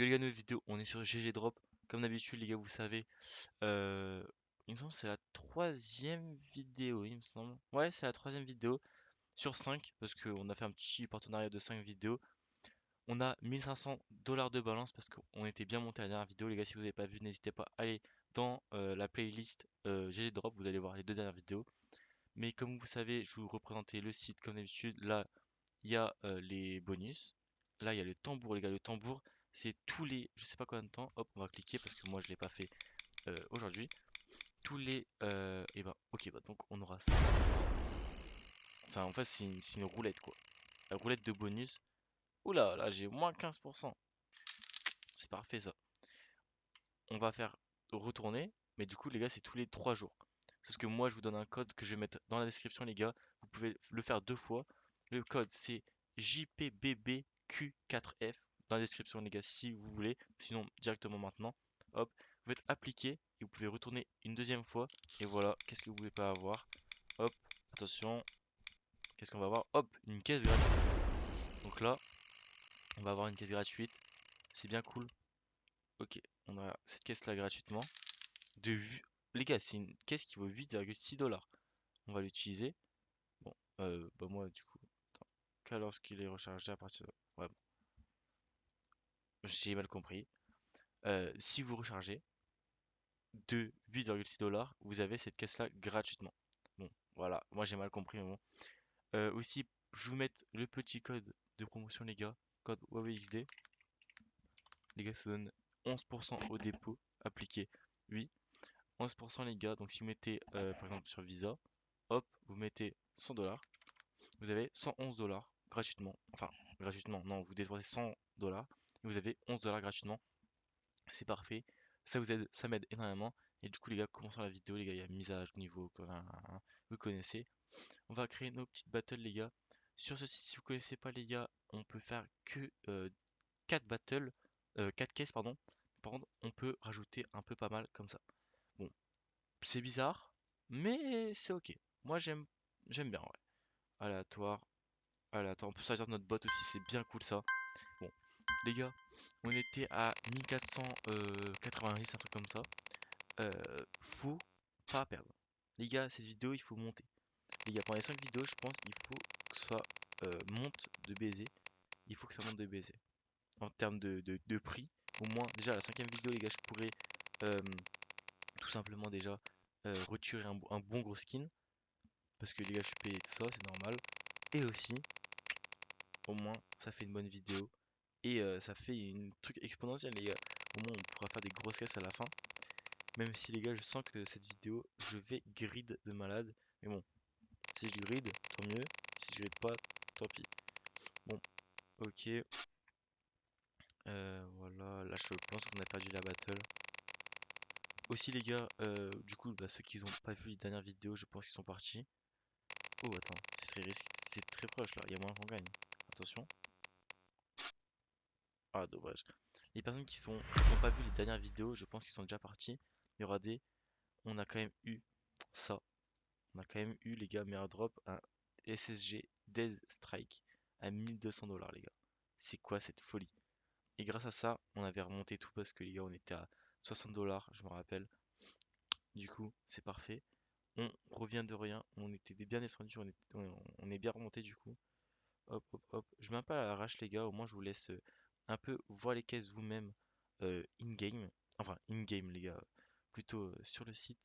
Yo les gars, nouvelle vidéo, on est sur GG Drop. Comme d'habitude les gars, vous savez, euh, il me semble que c'est la troisième vidéo, il me semble. Ouais, c'est la troisième vidéo sur 5 parce qu'on a fait un petit partenariat de 5 vidéos. On a 1500 $ de balance parce qu'on était bien monté à la dernière vidéo. Les gars, si vous n'avez pas vu, n'hésitez pas à aller dans la playlist GG Drop, vous allez voir les deux dernières vidéos. Mais comme vous savez, je vais vous représenter le site comme d'habitude. Là, il y a les bonus. Là, il y a le tambour, les gars. Le tambour, c'est tous les, je sais pas combien de temps. Hop, on va cliquer parce que moi, je l'ai pas fait aujourd'hui. Tous les, et ben, ok, bah donc on aura ça. Ça, en fait, c'est une roulette quoi. La roulette de bonus. Oula, là, j'ai moins 15%. C'est parfait ça. On va faire retourner, mais du coup, les gars, c'est tous les 3 jours. Parce que moi, je vous donne un code que je vais mettre dans la description, les gars. Vous pouvez le faire 2 fois. Le code, c'est JPBBQ4F dans la description, les gars, si vous voulez. Sinon, directement maintenant. Hop, vous faites appliquer et vous pouvez retourner une deuxième fois. Et voilà, qu'est-ce que vous pouvez pas avoir? Hop, attention, qu'est-ce qu'on va avoir? Hop, une caisse gratuite. Donc là, on va avoir une caisse gratuite. C'est bien cool. Ok, on a cette caisse-là gratuitement. de hu- Les gars, c'est une caisse qui vaut 8,6 $. On va l'utiliser. Bon, bah moi, du coup, attends, que lorsqu'il est rechargé à partir de... Ouais, bon, j'ai mal compris. Si vous rechargez de 8,6 $, vous avez cette caisse-là gratuitement. Bon, voilà, moi j'ai mal compris, mais bon. Aussi, je vais vous mettre le petit code de promotion, les gars. Code WaveXD. Les gars, ça donne 11% au dépôt appliqué. Oui, 11% les gars. Donc si vous mettez, par exemple, sur Visa, hop, vous mettez 100 $. Vous avez 111 $ gratuitement. Enfin, gratuitement, non, vous dépensez 100 $ et vous avez 11 $ gratuitement. C'est parfait. Ça vous aide, ça m'aide énormément. Et du coup, les gars, commençons la vidéo. Les gars, il y a mise à niveau, vous connaissez. On va créer nos petites battles, les gars. Sur ce site, si vous connaissez pas, les gars, on peut faire que 4 battles, 4 caisses, pardon. Par contre, on peut rajouter un peu pas mal comme ça. Bon, c'est bizarre, mais c'est ok. Moi, j'aime bien, ouais. Aléatoire. Allez, attends, on peut choisir notre bot aussi, c'est bien cool ça. Bon, les gars, on était à 1490, un truc comme ça. Faut pas perdre. Les gars, cette vidéo, il faut monter. Les gars, pendant les 5 vidéos, je pense qu'il faut que ça monte de baiser. Il faut que ça monte de baiser. En termes de prix, au moins, déjà, la cinquième vidéo, les gars, je pourrais tout simplement déjà retirer un bon gros skin. Parce que les gars, je suis payé tout ça, c'est normal. Et aussi, au moins, ça fait une bonne vidéo. Et ça fait une truc exponentiel les gars. Au moins on pourra faire des grosses caisses à la fin. Même si les gars je sens que cette vidéo je vais grid de malade. Mais bon, si je grid, tant mieux. Si je grid pas, tant pis. Bon, ok. Voilà, là je pense qu'on a perdu la battle. Aussi les gars, du coup bah, ceux qui n'ont pas vu les dernières vidéos, je pense qu'ils sont partis. Oh attends, c'est très risqué, c'est très proche là, il y a moyen qu'on gagne. Attention. Ah dommage. Les personnes qui ont pas vu les dernières vidéos, je pense qu'ils sont déjà partis. Il y aura des on a quand même eu ça. On a quand même eu, les gars, meilleur drop, un SSG Death Strike à 1200 $, les gars. C'est quoi cette folie? Et grâce à ça, on avait remonté tout parce que, les gars, on était à 60 $, je me rappelle. Du coup, c'est parfait. On revient de rien. On était bien descendu, on est bien remonté du coup. Hop, hop, hop. Je mets un peu à l'arrache, les gars. Au moins, je vous laisse un peu voir les caisses vous-même in-game. Enfin, in-game, les gars. Plutôt sur le site.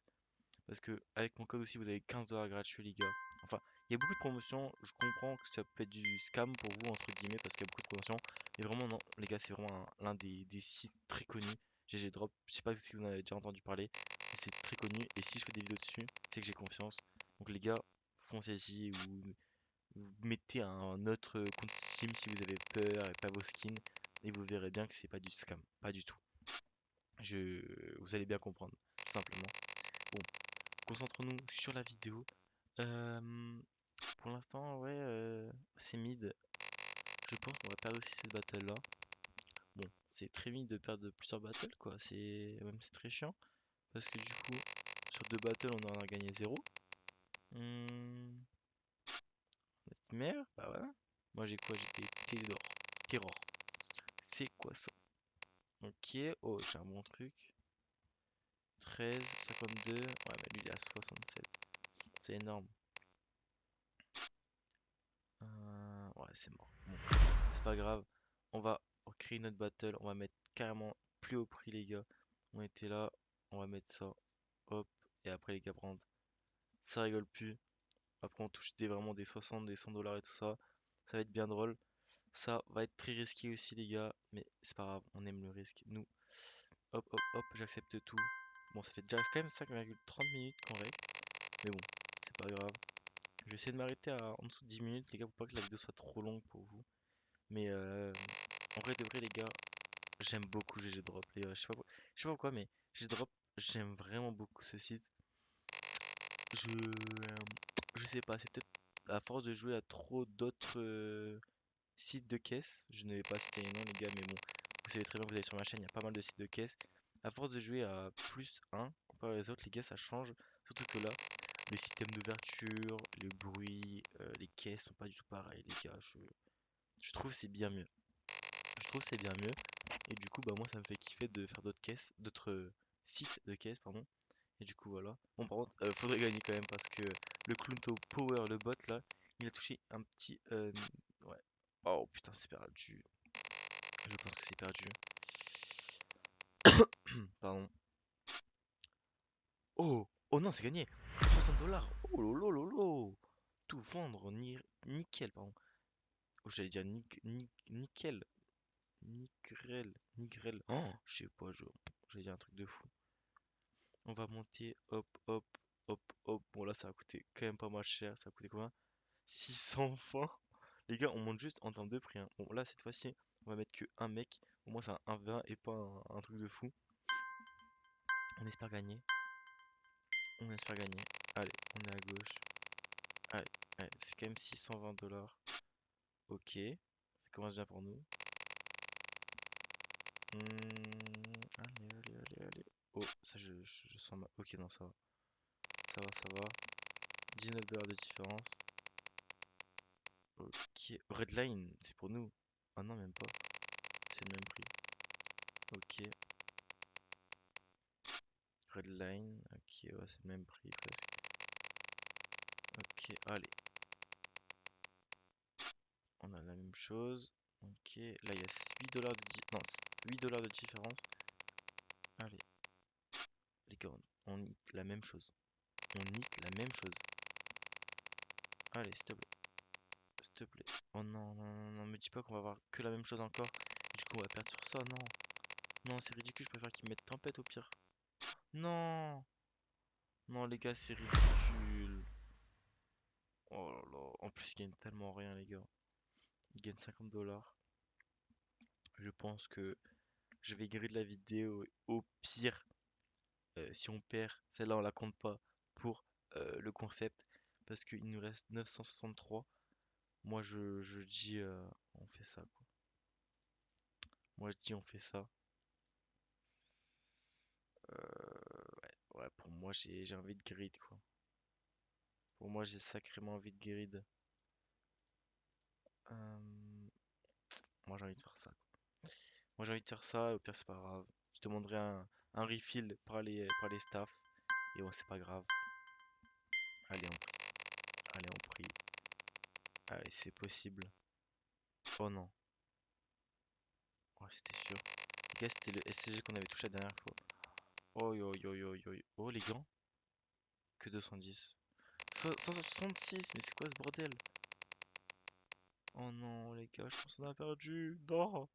Parce que avec mon code aussi, vous avez 15 $ gratuits, les gars. Enfin, il y a beaucoup de promotions. Je comprends que ça peut être du scam pour vous, entre guillemets, parce qu'il y a beaucoup de promotions. Mais vraiment, non, les gars, c'est vraiment l'un des sites très connus. GG Drop. Je sais pas si vous en avez déjà entendu parler. Mais c'est très connu. Et si je fais des vidéos dessus, c'est que j'ai confiance. Donc, les gars, foncez-y. Vous mettez un autre compte Steam si vous avez peur et pas vos skins. Et vous verrez bien que c'est pas du scam. Pas du tout. Vous allez bien comprendre, tout simplement. Bon, concentrons-nous sur la vidéo. Euh, pour l'instant, ouais, c'est mid. Je pense qu'on va perdre aussi cette battle là. Bon, c'est très mid de perdre plusieurs battles quoi. C'est très chiant parce que du coup, sur 2 battles, on en a gagné 0. Hmm, merde, bah voilà. Moi j'ai quoi? J'ai des Terror. C'est quoi ça? Ok, oh, j'ai un bon truc. 13, 52. Ouais, mais lui, il est à 67. C'est énorme. Ouais, c'est mort. Bon, c'est pas grave. On va créer notre battle. On va mettre carrément plus haut prix, les gars. On était là. On va mettre ça. Hop. Et après, les gars, brand. Ça rigole plus. Après, on touche vraiment des 60, des 100 dollars et tout ça. Ça va être bien drôle. Ça va être très risqué aussi, les gars. Mais c'est pas grave. On aime le risque. Nous, hop, hop, hop. J'accepte tout. Bon, ça fait déjà quand même 5,30 minutes qu'on reste. Mais bon, c'est pas grave. Je vais essayer de m'arrêter en dessous de 10 minutes, les gars, pour pas que la vidéo soit trop longue pour vous. Mais en vrai de vrai, les gars, j'aime beaucoup GG Drop. Les gars. Je sais pas pourquoi, mais GG Drop, j'aime vraiment beaucoup ce site. Je sais pas, c'est peut-être à force de jouer à trop d'autres sites de caisse. Je ne vais pas citer les noms, les gars, mais bon, vous savez très bien que vous allez sur ma chaîne, il y a pas mal de sites de caisse. À force de jouer à plus 1 comparé aux autres, les gars, ça change. Surtout que là, le système d'ouverture, le bruit, les caisses sont pas du tout pareils, les gars. Je trouve que c'est bien mieux. Je trouve que c'est bien mieux. Et du coup, bah moi, ça me fait kiffer de faire d'autres caisses, d'autres sites de caisses, pardon. Et du coup, voilà. Bon, par contre, faudrait gagner quand même parce que le Clunto Power, le bot là, il a touché un petit. Ouais. Oh putain, c'est perdu. Je pense que c'est perdu. Pardon. Oh! Oh non, c'est gagné! 60 dollars! Oh lolo lolo! Tout vendre, nickel, pardon. Oh, j'allais dire nickel. Nigrel. Oh, je sais pas, j'allais dire un truc de fou. On va monter, hop, hop, hop, hop. Bon, là, ça a coûté quand même pas mal cher. Ça a coûté combien? 600 francs. Les gars, on monte juste en termes de prix, hein. Bon, là, cette fois-ci, on va mettre que un mec. Au moins, c'est un 1v1 et pas un truc de fou. On espère gagner. On espère gagner. Allez, on est à gauche. Allez, allez, c'est quand même 620 dollars. Ok, ça commence bien pour nous. Allez, allez, allez, allez. Oh, ça, je sens mal. Ok, non, ça va. Ça va, ça va. 19 dollars de différence. Ok. Redline, c'est pour nous. Ah non, même pas. C'est le même prix. Ok. Redline. Ok, ouais, c'est le même prix presque. Ok, allez. On a la même chose. Ok. Là, il y a 8 dollars de non, 8 dollars de différence. Allez. Les gars, on hit la même chose. On hit la même chose. Allez, s'il te plaît. S'il te plaît. Oh non, non, non, non, me dis pas qu'on va avoir que la même chose encore. Du coup, on va perdre sur ça. Non. Non, c'est ridicule. Je préfère qu'ils mettent tempête au pire. Non. Non, les gars, c'est ridicule. Oh là là. En plus, ils gagnent tellement rien, les gars. Ils gagnent 50 dollars. Je pense que je vais grid la vidéo. Au pire, si on perd, celle-là, on la compte pas pour le concept. Parce qu'il nous reste 963. Moi, je dis, on fait ça, quoi. Moi, je dis, on fait ça. Ouais, pour moi, j'ai envie de grid, quoi. Pour moi, j'ai sacrément envie de grid. Euh, Moi, j'ai envie de faire ça, quoi. Moi, j'ai envie de faire ça, au pire, c'est pas grave. Je demanderai un refill par les staffs. Et bon, c'est pas grave. Allez, on prie. Allez, on prie. Allez, c'est possible. Oh non. Oh, c'était sûr. Les gars, c'était le SCG qu'on avait touché la dernière fois. Oh, yo, yo, yo, yo, yo. Oh, les gants. Que 210. 166, mais c'est quoi ce bordel? Oh non, les gars, je pense qu'on a perdu. Non,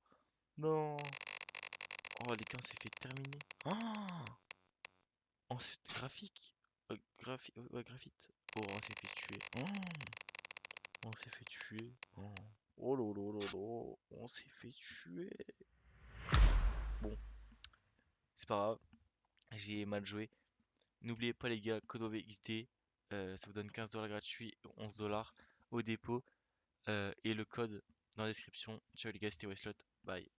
non. Oh, les gars, on s'est fait terminer. Oh, ensuite, graphique. Ouais, graphite. Oh, on s'est fait tuer. On s'est fait tuer. Oh lolo lolo. On s'est fait tuer. Bon, c'est pas grave. J'ai mal joué. N'oubliez pas, les gars, code OVXD. Ça vous donne 15 dollars gratuits, 11 dollars au dépôt. Et le code dans la description. Ciao les gars, c'était Weslot. Bye.